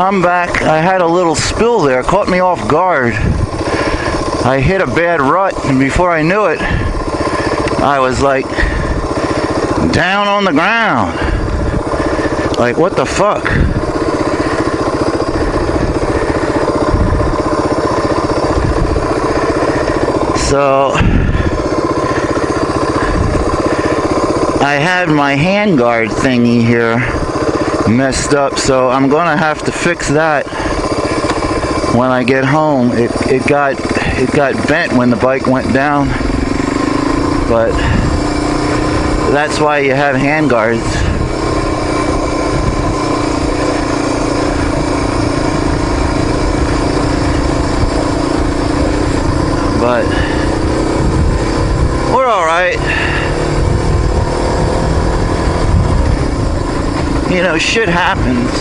I'm back. I had a little spill there, caught me off guard. I hit a bad rut, and before I knew it, I was like down on the ground. Like, what the fuck? So I had my handguard thingy here messed up, so I'm gonna have to fix that when I get home. It got bent when the bike went down, but that's why you have handguards. But we're all right. You know, shit happens.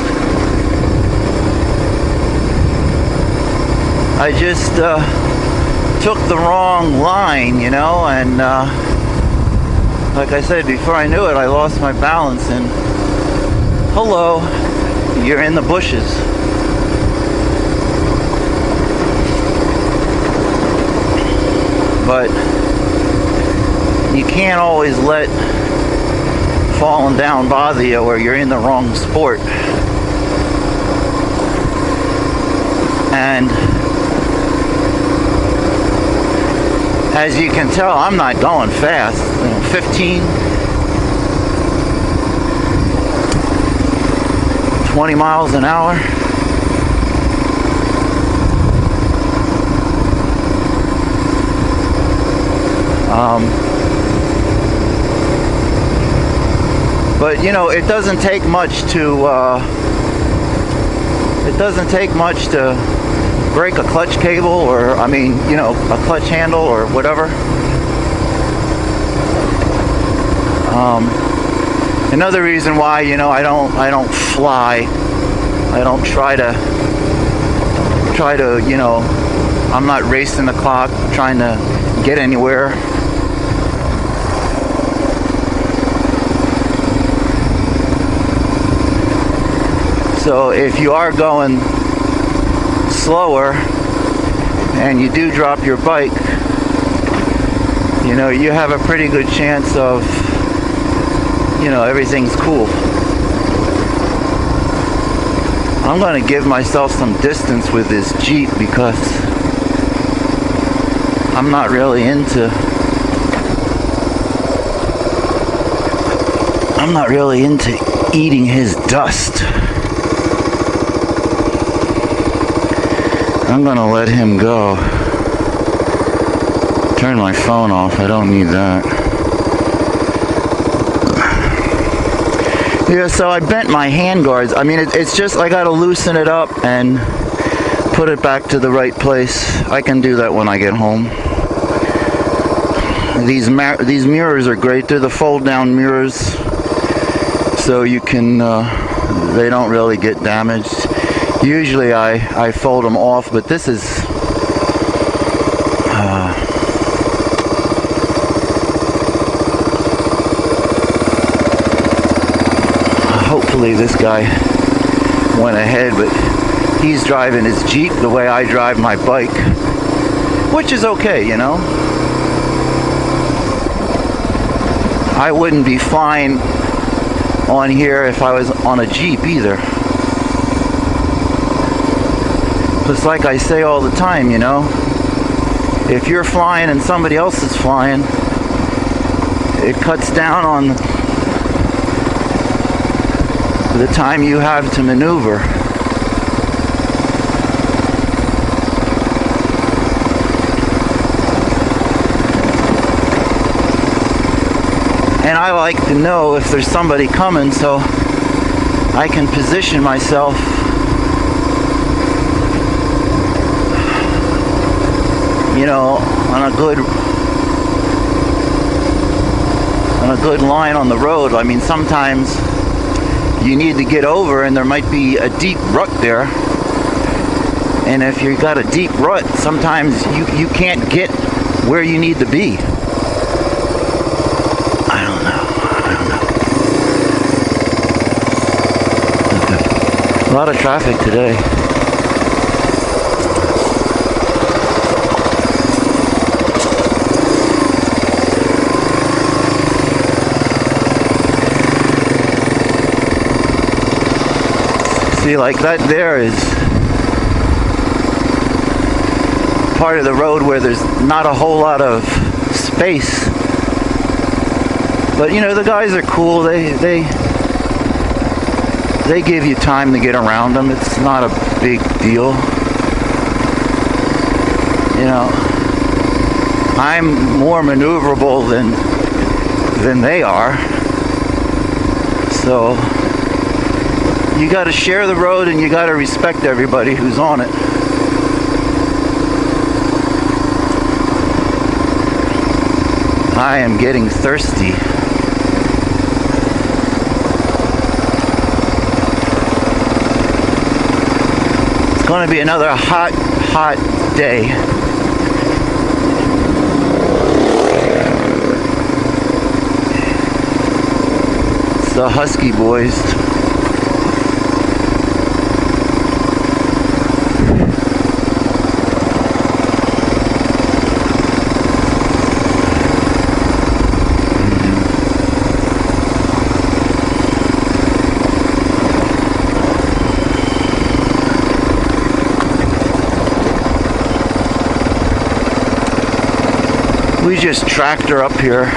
I just took the wrong line, you know, and like I said, before I knew it, I lost my balance, and hello, you're in the bushes. But you can't always let falling down bother you, or you're in the wrong sport. And as you can tell, I'm not going fast. 15, 20 miles an hour. But you know, it doesn't take much to break a clutch cable, or I mean, you know, a clutch handle or whatever. Another reason why, you know, I don't fly. I don't try to, you know, I'm not racing the clock, trying to get anywhere. So if you are going slower and you do drop your bike, you know, you have a pretty good chance of, you know, everything's cool. I'm going to give myself some distance with this Jeep because I'm not really into eating his dust. I'm gonna let him go. Turn my phone off, I don't need that. Yeah, so I bent my handguards. I mean, it's just, I gotta loosen it up and put it back to the right place. I can do that when I get home. These mirrors are great. They're the fold down mirrors, so you can, they don't really get damaged. Usually I fold them off, but this is hopefully this guy went ahead, but he's driving his Jeep the way I drive my bike, which is okay, you know. I wouldn't be flying on here if I was on a Jeep either. It's like I say all the time, you know, if you're flying and somebody else is flying, it cuts down on the time you have to maneuver. And I like to know if there's somebody coming so I can position myself you know, on a good line on the road. I mean, sometimes you need to get over and there might be a deep rut there. And if you got a deep rut, sometimes you can't get where you need to be. I don't know. A lot of traffic today. See, like that there is part of the road where there's not a whole lot of space. But you know, the guys are cool. They give you time to get around them. It's not a big deal. You know, I'm more maneuverable than they are. So you got to share the road and you got to respect everybody who's on it. I am getting thirsty. It's going to be another hot day. It's the Husky boys. We just tractor up here.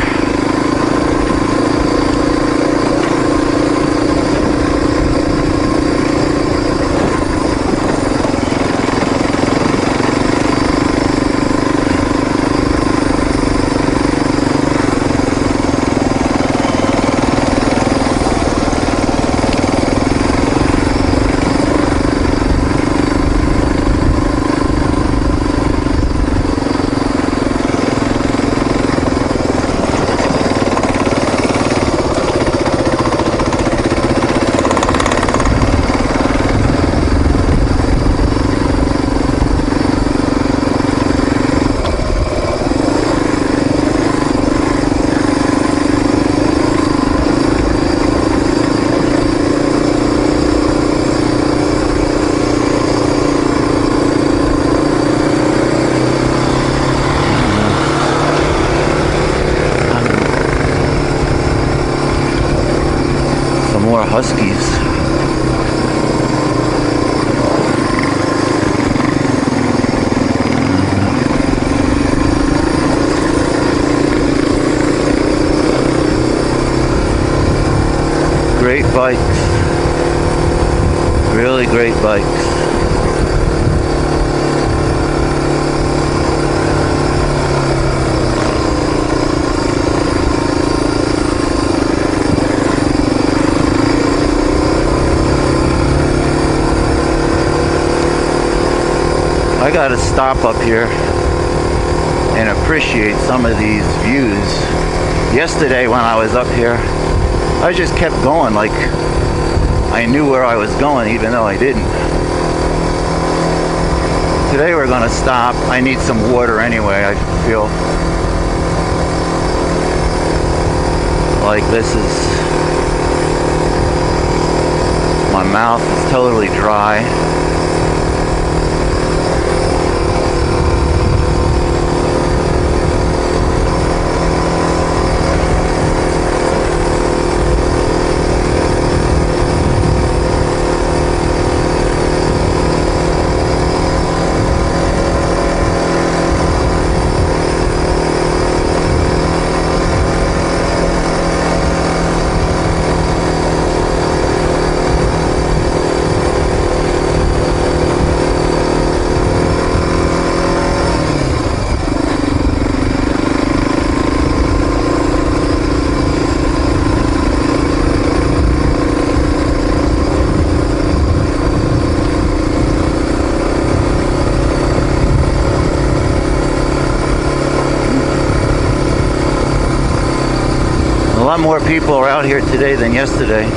More Huskies. Great bikes. Really great bikes. I gotta stop up here and appreciate some of these views. Yesterday when I was up here, I just kept going like I knew where I was going even though I didn't. Today we're gonna stop. I need some water anyway. I feel like my mouth is totally dry. A lot more people are out here today than yesterday.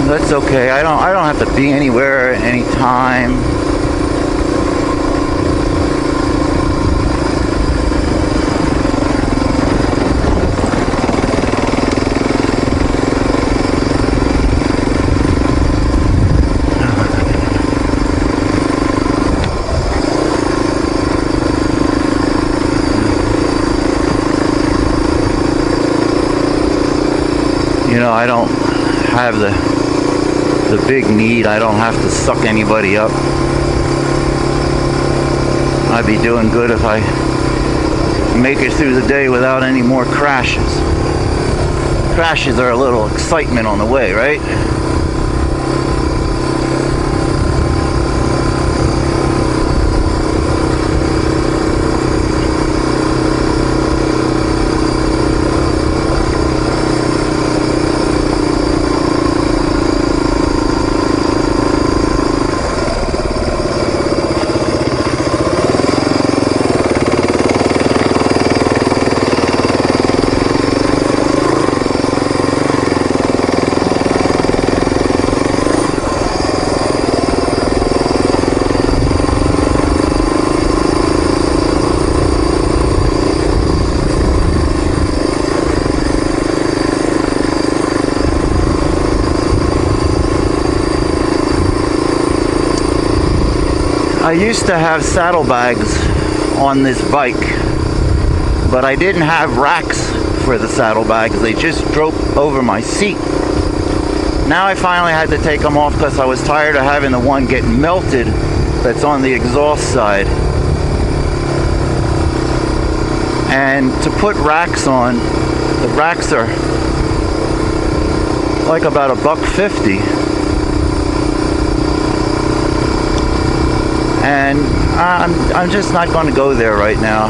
Let's It's okay. I don't have to be anywhere at any time. You know, I don't have the big need. I don't have to suck anybody up. I'd be doing good if I make it through the day without any more crashes. Crashes are a little excitement on the way, right? I used to have saddlebags on this bike, but I didn't have racks for the saddlebags. They just draped over my seat. Now I finally had to take them off because I was tired of having the one get melted that's on the exhaust side. And to put racks on, the racks are like about $1.50. And I'm just not going to go there right now.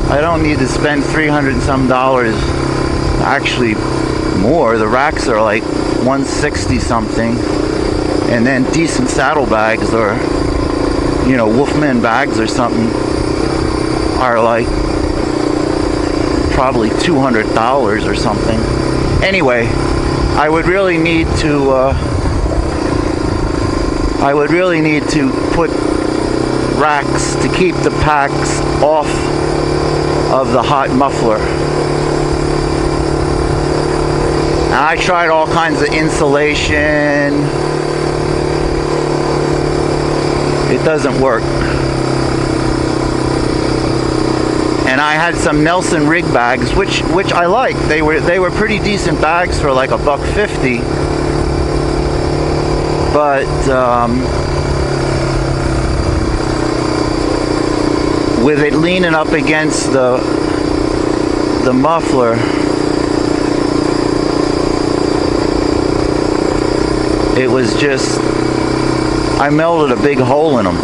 I don't need to spend $300 and some. Actually, more. The racks are like $160 something, and then decent saddlebags, or you know, Wolfman bags or something, are like probably $200 or something. Anyway, I would really need to put racks to keep the packs off of the hot muffler. Now, I tried all kinds of insulation. It doesn't work. And I had some Nelson rig bags, which I liked. They were pretty decent bags for like $1.50. But with it leaning up against the muffler, it was just, I melted a big hole in them.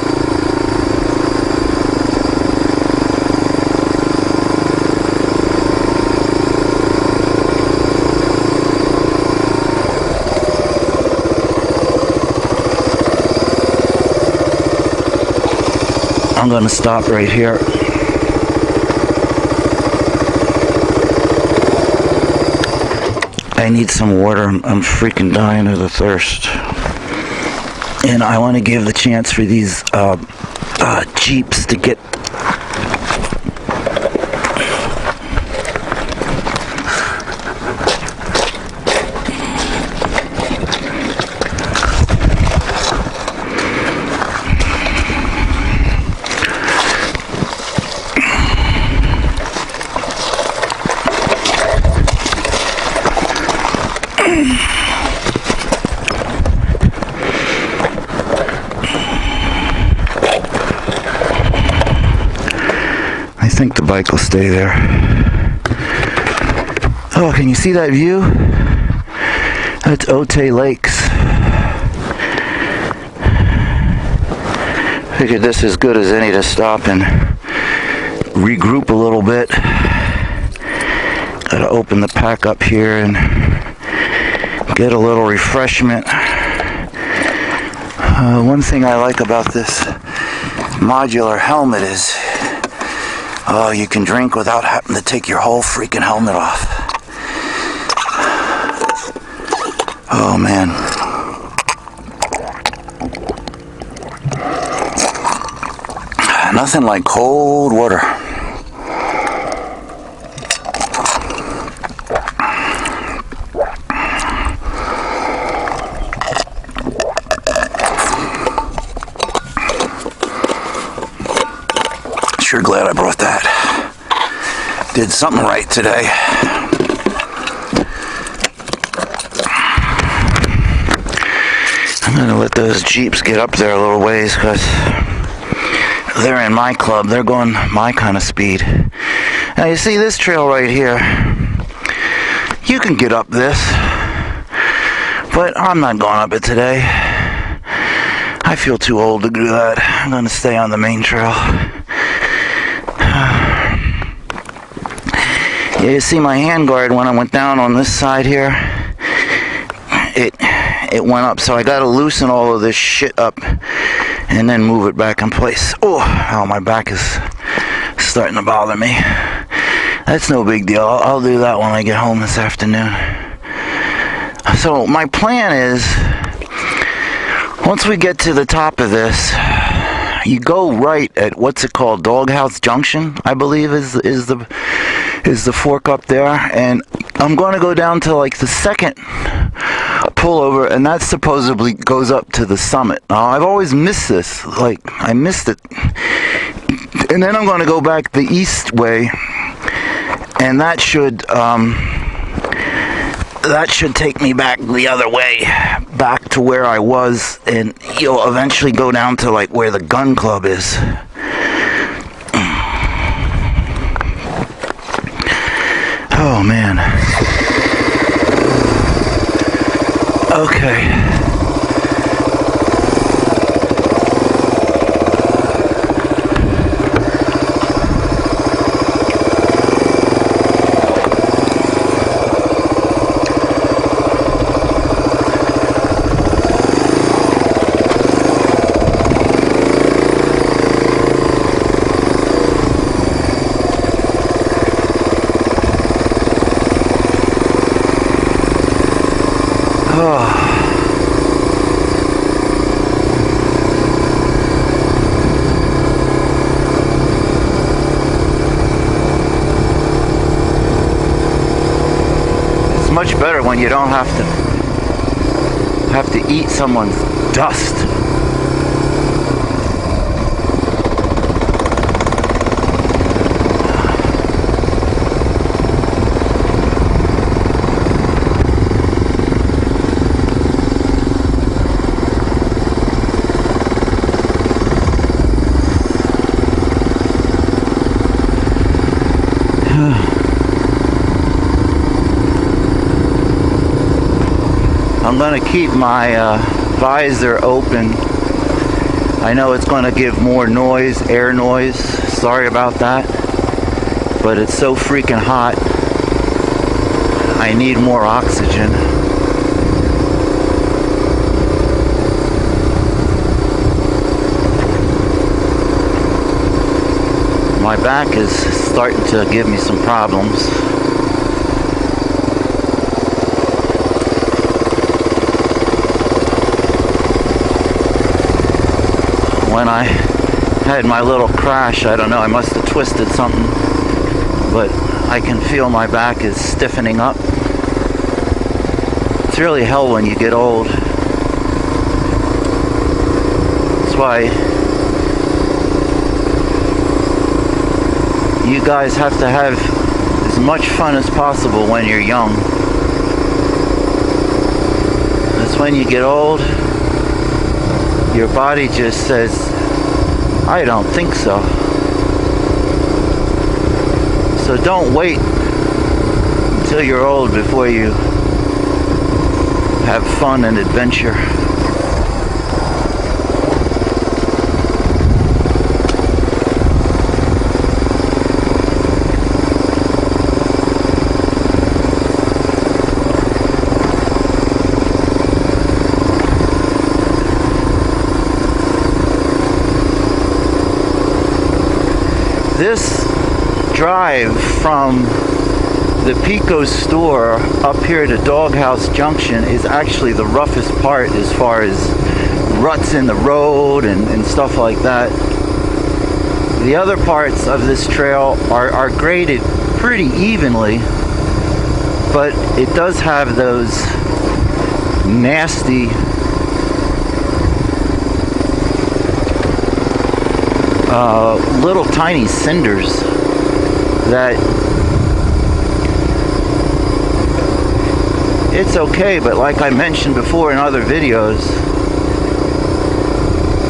I'm gonna stop right here. I need some water. I'm freaking dying of the thirst. And I want to give the chance for these Jeeps to get I think the bike will stay there. Oh, can you see that view? That's Otay Lakes. Figured this is good as any to stop and regroup a little bit. Gotta open the pack up here and get a little refreshment. One thing I like about this modular helmet is you can drink without having to take your whole freaking helmet off. Oh man. Nothing like cold water. Sure glad I brought that. Did something right today. I'm gonna let those Jeeps get up there a little ways because they're in my club. They're going my kind of speed. Now you see this trail right here. You can get up this, but I'm not going up it today. I feel too old to do that. I'm gonna stay on the main trail. Yeah, you see my handguard when I went down on this side here. It went up, so I gotta loosen all of this shit up and then move it back in place. Oh, my back is starting to bother me. That's no big deal. I'll do that when I get home this afternoon. So my plan is, once we get to the top of this, you go right at what's it called, Doghouse Junction, I believe is the fork up there, and I'm going to go down to like the second pullover, and that supposedly goes up to the summit. Now, I've always missed this. Like, I missed it. And then I'm going to go back the east way, and that should take me back the other way, back to where I was, and you'll eventually go down to like where the gun club is. Oh man. Okay. It's much better when you don't have to eat someone's dust. I'm going to keep my visor open. I know it's going to give more noise, air noise. Sorry about that. But it's so freaking hot. I need more oxygen. My back is starting to give me some problems. When I had my little crash, I don't know, I must have twisted something, but I can feel my back is stiffening up. It's really hell when you get old. That's why you guys have to have as much fun as possible when you're young. That's when you get old, your body just says, I don't think so. So don't wait until you're old before you have fun and adventure. This drive from the Pico store up here to Doghouse Junction is actually the roughest part as far as ruts in the road and stuff like that. The other parts of this trail are graded pretty evenly, but it does have those nasty little tiny cinders that it's okay, but like I mentioned before in other videos,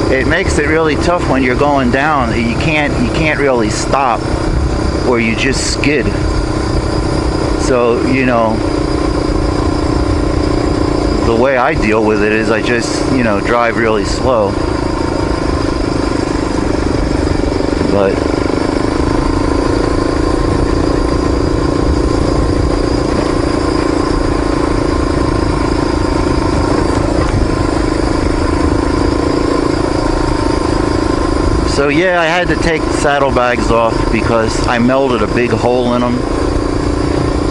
it makes it really tough when you're going down. You can't really stop, or you just skid. So, you know, the way I deal with it is I just, you know, drive really slow. But so yeah, I had to take the saddlebags off because I melted a big hole in them.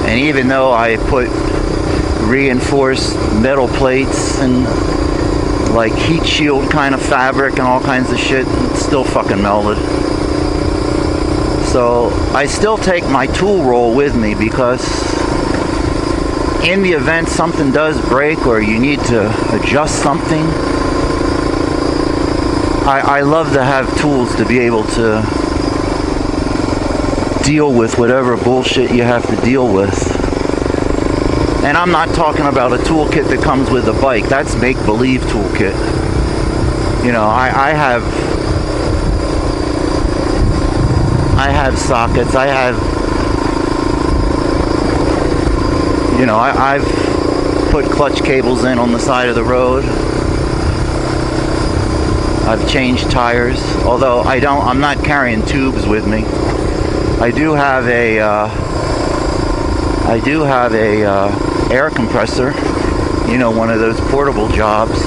And even though I put reinforced metal plates and like heat shield kind of fabric and all kinds of shit, it's still fucking melted. So I still take my tool roll with me because in the event something does break or you need to adjust something, I love to have tools to be able to deal with whatever bullshit you have to deal with. And I'm not talking about a toolkit that comes with a bike. That's make-believe toolkit. You know, I have sockets. I have, you know, I've put clutch cables in on the side of the road. I've changed tires, although I'm not carrying tubes with me. I do have a air compressor, you know, one of those portable jobs.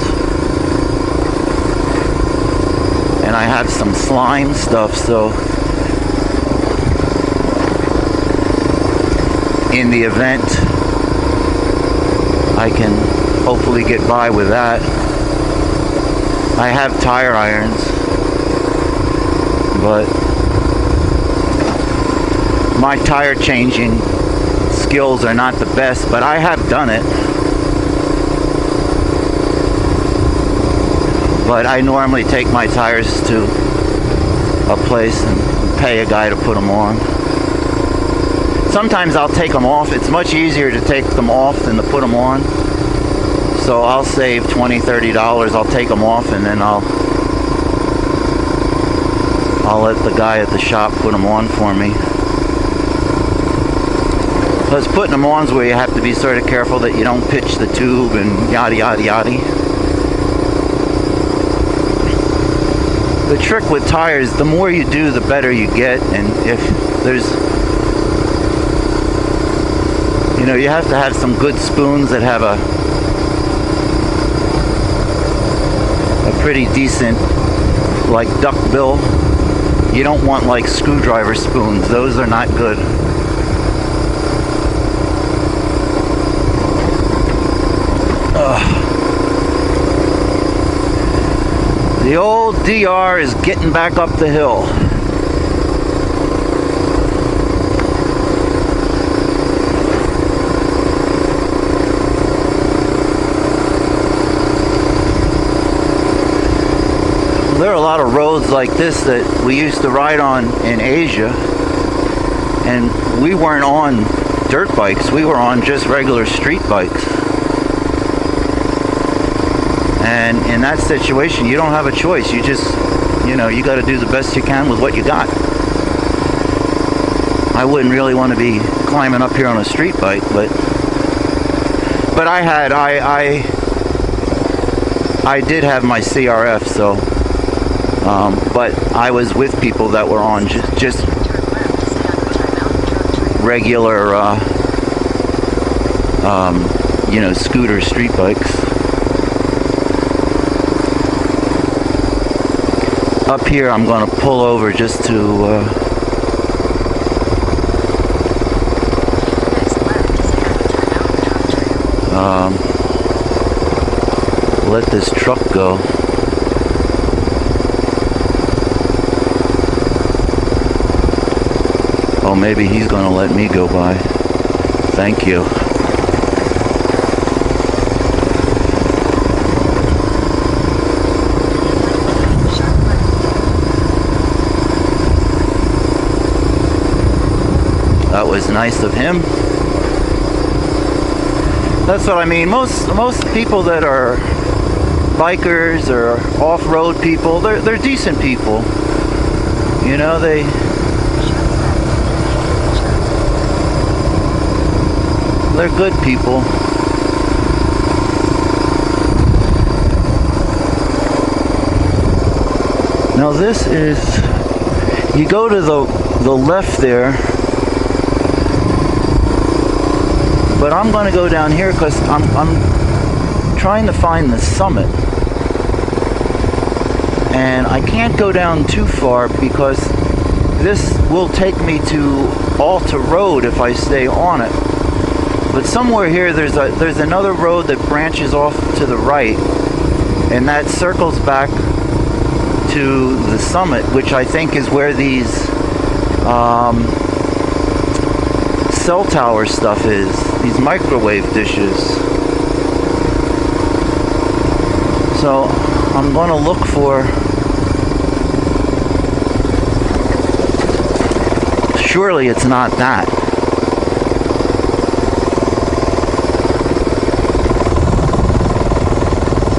And I have some slime stuff, so in the event I can hopefully get by with that. I have tire irons, but my tire changing skills are not the best, but I have done it. But I normally take my tires to a place and pay a guy to put them on. Sometimes I'll take them off. It's much easier to take them off than to put them on. So I'll save $20, $30. I'll take them off and then I'll let the guy at the shop put them on for me. Plus putting them on is where you have to be sort of careful that you don't pitch the tube and yada yada yada. The trick with tires, the more you do, the better you get. And if there's, you know, you have to have some good spoons that have a pretty decent, like, duck bill. You don't want like screwdriver spoons. Those are not good. The old DR is getting back up the hill. There are a lot of roads like this that we used to ride on in Asia, and we weren't on dirt bikes, we were on just regular street bikes. And in that situation, you don't have a choice. You just, you know, you got to do the best you can with what you got. I wouldn't really want to be climbing up here on a street bike, but I did have my CRF, so but I was with people that were on just regular you know, scooter street bikes. Up here I'm going to pull over just to let this truck go. Oh, maybe he's gonna let me go by. Thank you. That was nice of him. That's what I mean. Most people that are bikers or off-road people, they're decent people. You know, they're good people. Now this is, you go to the left there, but I'm going to go down here because I'm trying to find the summit. And I can't go down too far because this will take me to Alta Road if I stay on it. But somewhere here there's another road that branches off to the right, and that circles back to the summit, which I think is where these cell tower stuff is, these microwave dishes. So I'm going to look for, surely it's not that.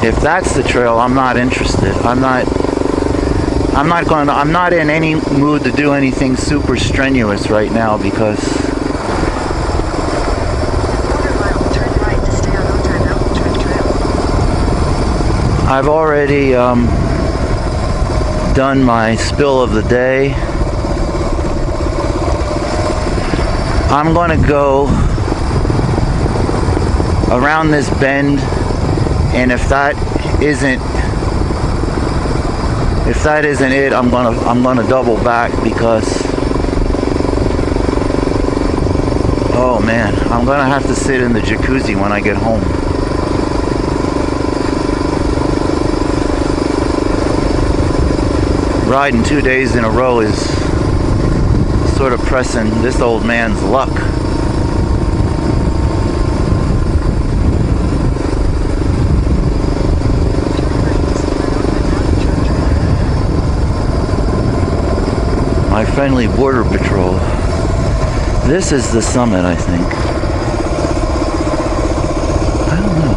If that's the trail, I'm not interested. I'm not in any mood to do anything super strenuous right now because I've already done my spill of the day. I'm going to go around this bend, and if that isn't it, I'm gonna double back because, oh man, I'm gonna have to sit in the jacuzzi when I get home. Riding 2 days in a row is sort of pressing this old man's luck. My friendly border patrol. This is the summit, I think. I don't know.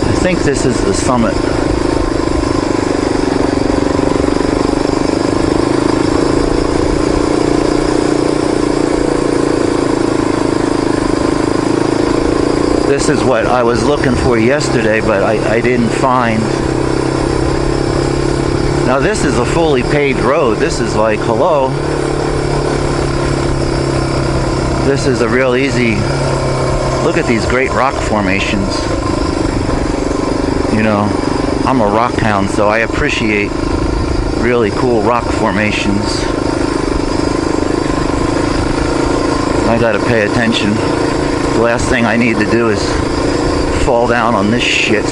I think this is the summit. This is what I was looking for yesterday, but I didn't find. Now this is a fully paved road. This is like, hello. This is a real easy, look at these great rock formations. You know, I'm a rock hound, so I appreciate really cool rock formations. I gotta pay attention. The last thing I need to do is fall down on this shit.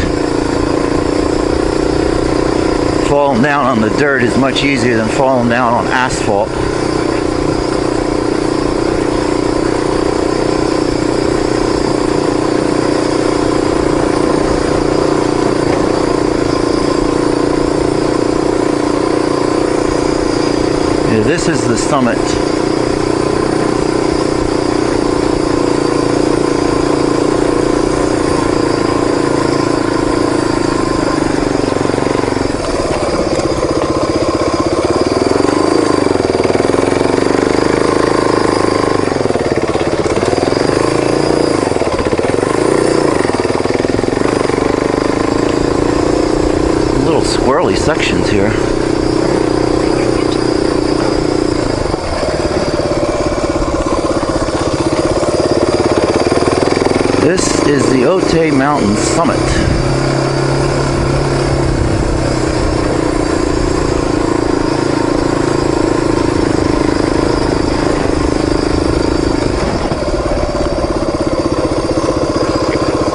Falling down on the dirt is much easier than falling down on asphalt. Yeah, this is the summit. Little squirrely sections here. This is the Otay Mountain summit.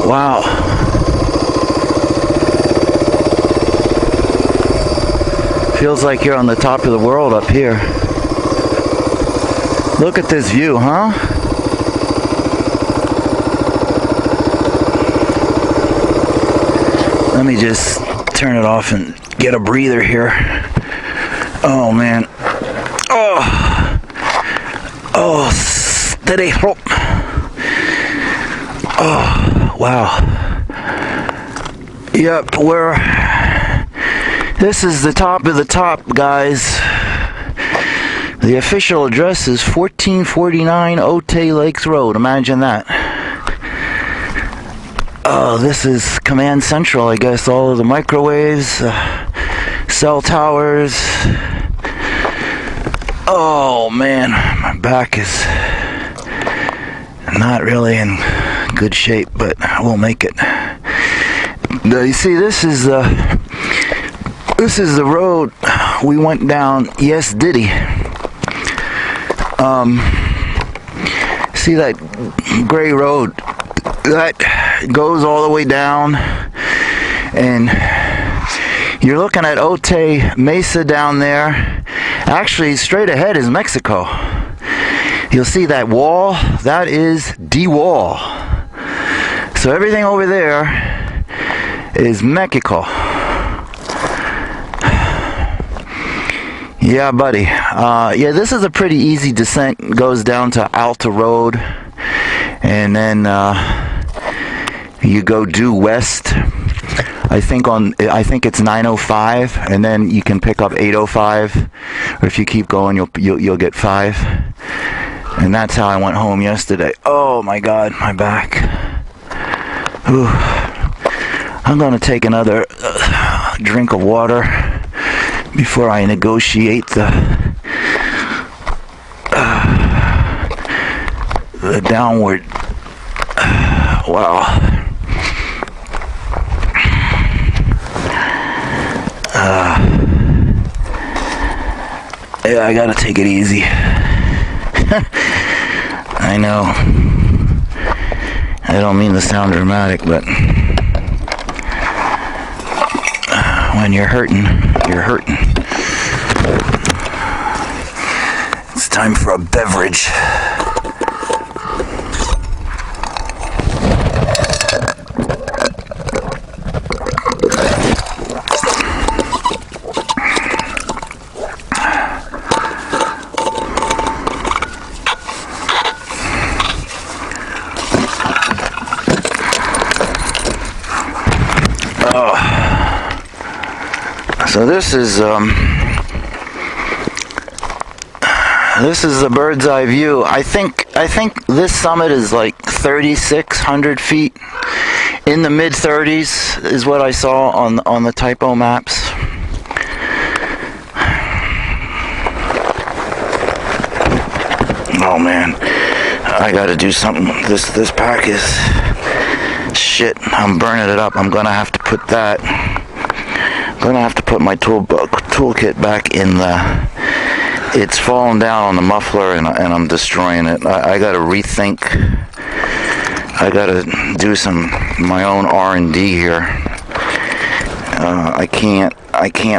Wow. Feels like you're on the top of the world up here. Look at this view, huh? Let me just turn it off and get a breather here. Oh man. Oh, steady. Oh, wow. Yep, this is the top of the top, guys. The official address is 1449 Otay Lakes Road. Imagine that. Oh, this is Command Central, I guess. All of the microwaves, cell towers. Oh man, my back is not really in good shape, but we'll make it. You see, this is the road we went down. Yes, Diddy. See that gray road that goes all the way down, and you're looking at Otay Mesa down there. Actually, straight ahead is Mexico. You'll see that wall. That is the wall. So everything over there is Mexico. Yeah, buddy. Yeah, this is a pretty easy descent. Goes down to Alta Road, and then you go due west. I think it's 905, and then you can pick up 805, or if you keep going, you'll get 5. And that's how I went home yesterday. Oh my God, my back. Ooh. I'm gonna take another drink of water before I negotiate the downward. Wow. Yeah, I gotta take it easy. I know. I don't mean to sound dramatic, but when you're hurting, you're hurting. It's time for a beverage. So this is the bird's eye view. I think this summit is like 3,600 feet. In the mid 30s is what I saw on the typo maps. Oh man, I gotta do something. This pack is shit. I'm burning it up. I'm gonna have to put that. I'm gonna have to put my toolkit back in the. It's fallen down on the muffler, and I'm destroying it. I gotta rethink. I gotta do my own R&D here. I can't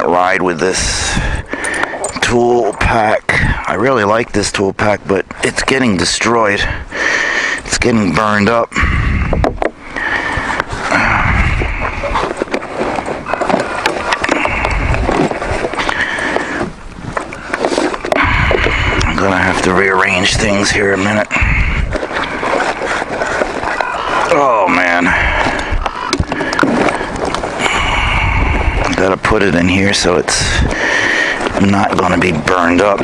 ride with this tool pack. I really like this tool pack, but it's getting destroyed. It's getting burned up. I'm gonna have to rearrange things here a minute. Oh man. I gotta put it in here so it's not gonna be burned up.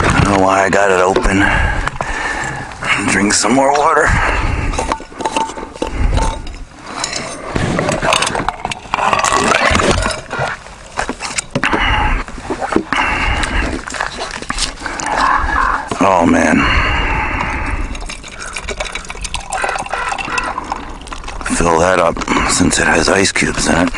I don't know why I got it open. Drink some more water. Oh man. Fill that up since it has ice cubes in it.